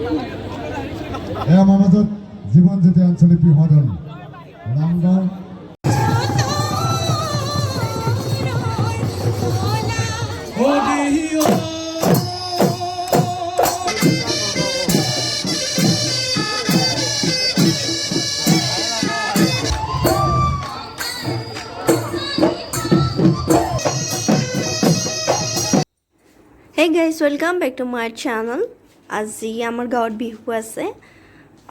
এয়া আমাৰ মাজত জীৱন জ্যোতি আঞ্চলিক বিহদন Namgaon Hey guys, welcome back to my channel. আজি আমাৰ গাঁৱত বিহু আছে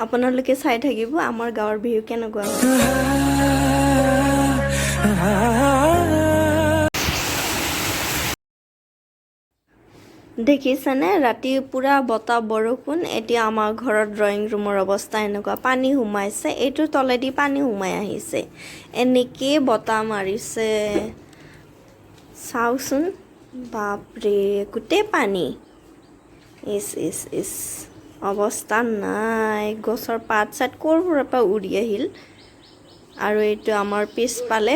আপোনালোকে চাই থাকিব আমাৰ গাঁৱৰ বিহু কেনেকুৱা দেখিছানে ৰাতি পুৰা বতাহ বৰষুণ এতিয়া আমাৰ ঘৰৰ ড্ৰয়িং ৰুমৰ অৱস্থা এনেকুৱা পানী সোমাইছে এইটো তলেদি পানী সোমাই আহিছে এনেকৈ বতাহ মাৰিছে চাওচোন বাপৰে গোটেই পানী ইস অৱস্থা নাই গছৰ পাত চাত ক'ৰ পৰা উৰি আহিল আৰু এইটো আমাৰ পিছফালে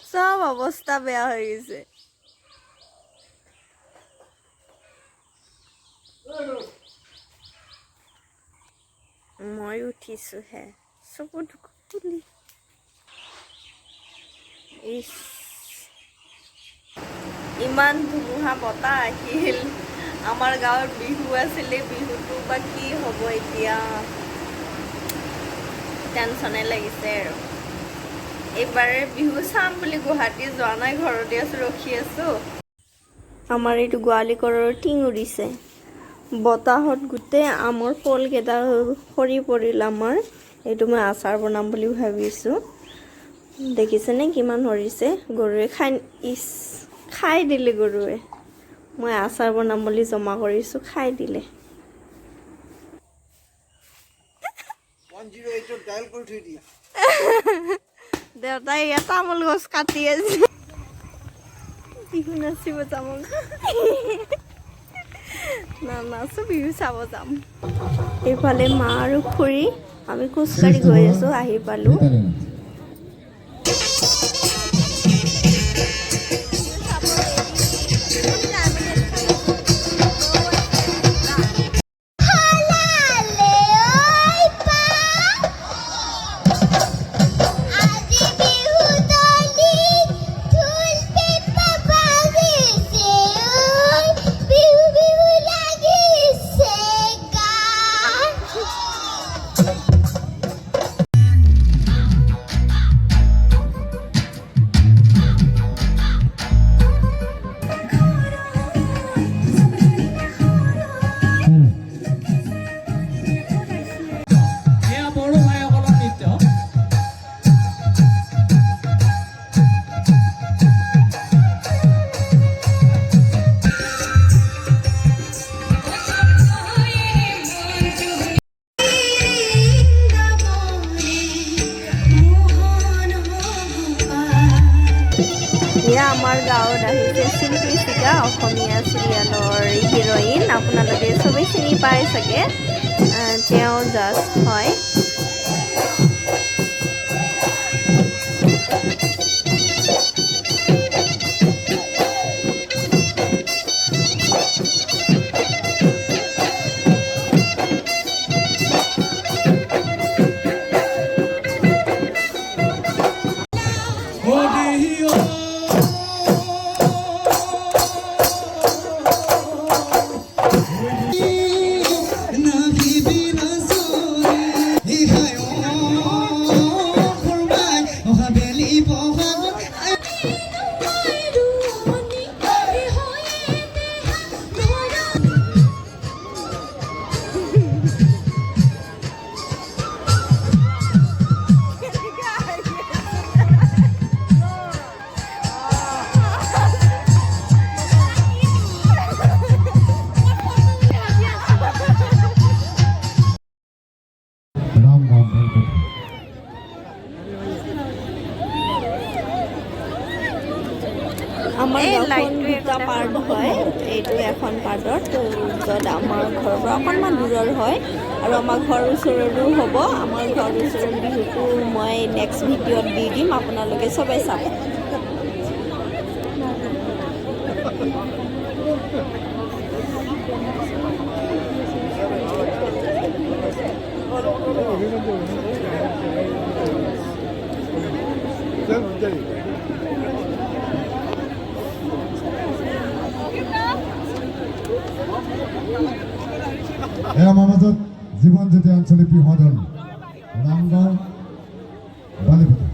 সব অৱস্থা বেয়া হৈ গৈছে মই উঠিছোঁ হে চকু তুলি ইমান ধুমুহা বতাহ আহিল আমাৰ গাঁৱৰ বিহু আছিলে বিহুটো বা কি হ'ব এতিয়া টেনচনে লাগিছে আৰু এইবাৰ বিহু চাম বুলি গুৱাহাটী যোৱা নাই ঘৰতে আছো ৰখি আছো আমাৰ এইটো গোৱালি ঘৰৰ টিং উৰিছে বতাহত গোটেই আমৰ ফল কেইটা সৰি পৰিল আমাৰ এইটো মই আচাৰ বনাম বুলি ভাবিছোঁ দেখিছেনে কিমান সৰিছে গৰুৱে খাই দিলে গৰুৱে মই আচাৰ বনাম বুলি জমা কৰিছোঁ খাই দিলে 108 ডায়াল কৰি থৈ দিয়া দেউতাই ইয়াত তামোল গছ কাটি আছে বিহু নাচিব যাম নাচো বিহু চাব যাম এইফালে মা আৰু খুৰী আমি খোজকাঢ়ি গৈ আছোঁ আহি পালোঁ আমাৰ গাঁৱত আহিছে শিল্পী শিকা অসমীয়া চিৰিয়েলৰ হিৰইন আপোনালোকে চবেই চিনি পাই চাগে তেওঁ জাষ্ট হয় আমাৰ গাঁওখন দুটা পাৰ্ট হয়, এইটো এখন পাৰ্টত য'ত আমাৰ ঘৰৰ পৰা অকণমান দূৰৰ হয় আৰু আমাৰ ঘৰৰ ওচৰৰো হ'ব। আমাৰ ঘৰৰ ওচৰৰ বিহুটো মই নেক্সট ভিডিঅ'ত দি দিম, আপোনালোকে চবেই চাব। আমাৰ মাজত জীৱন জ্যোতি আঞ্চলিক বিহু দল নামগাঁও বালিপথা।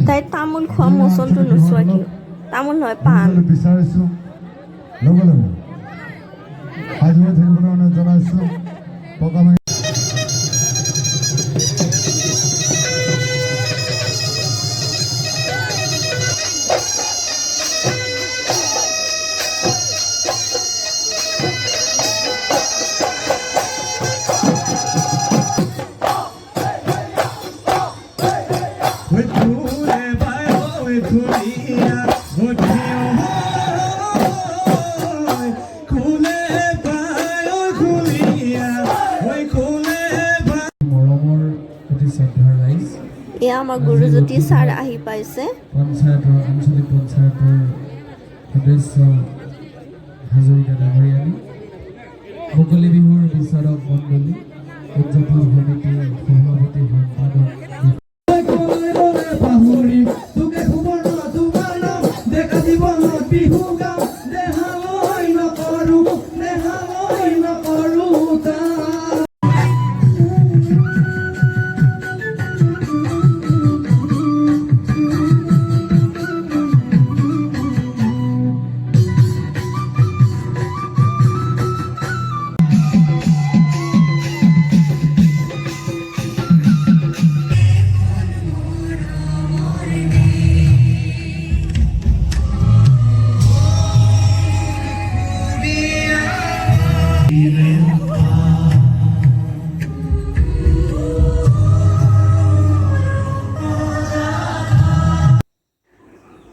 তাই তামোল খোৱা মচনটো নোচোৱা কিয়? তামোল নহয়, পাণ। বিচাৰিছোঁ লগে লগে হাজিৰ হৈ থাকিবলৈ অনুৰোধ জনাইছোঁ। এয়া আমাৰ গুৰুজ্যোতি ছাৰ আহি পাইছে। পঞ্চায়তৰ আঞ্চলিক পঞ্চায়তৰ সদস্য হাজৰিকা ডাঙৰীয়ানী, মুকলি বিহুৰ বিচাৰক মণ্ডলী, উদযাপন সমিতিৰ সভাপতি সম্পাদক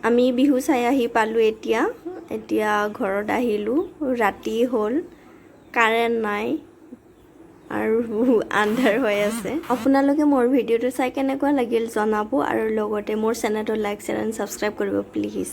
আমি বিহু চাই আহি পালোঁ। এতিয়া ঘৰত আহিলোঁ, ৰাতি হ'ল, কাৰেণ্ট নাই আৰু আন্ধাৰ হৈ আছে। আপোনালোকে মোৰ ভিডিঅ'টো চাই কেনেকুৱা লাগিল জনাব আৰু লগতে মোৰ চেনেলটো লাইক, শ্বেয়াৰ এণ্ড ছাবস্ক্ৰাইব কৰিব প্লিজ।